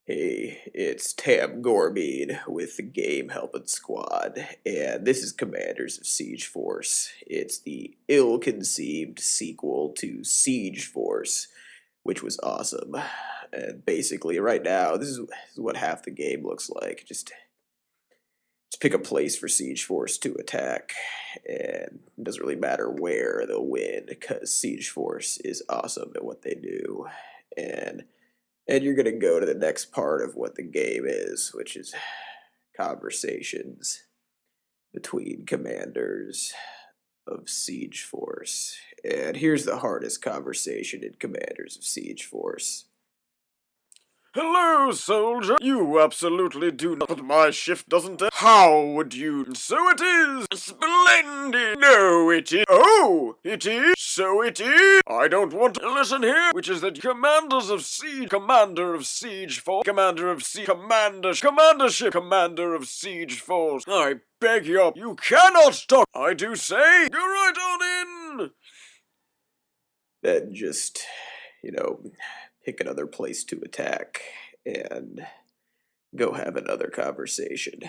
Hey, it's Tam Gorbeen with the Game Helpin Squad, and this is Commanders of Siege Force. It's the ill-conceived sequel to Siege Force, which was awesome. And basically, right now, this is what half the game looks like. Just pick a place for Siege Force to attack, and it doesn't really matter where they'll win, because Siege Force is awesome at what they do. And and you're going to go to the next part of what the game is, which is conversations between commanders of Siege Force. And here's the hardest conversation in Commanders of Siege Force. Hello, soldier. You absolutely do not. But my shift doesn't end. How would you? So it is. Splendid. No, it is. Oh, it is. So it is. I don't want to listen here. Which is that commander of siege force, commander of siege force. I beg you cannot talk. I do say, go right on in. Then just, you know, pick another place to attack and go have another conversation.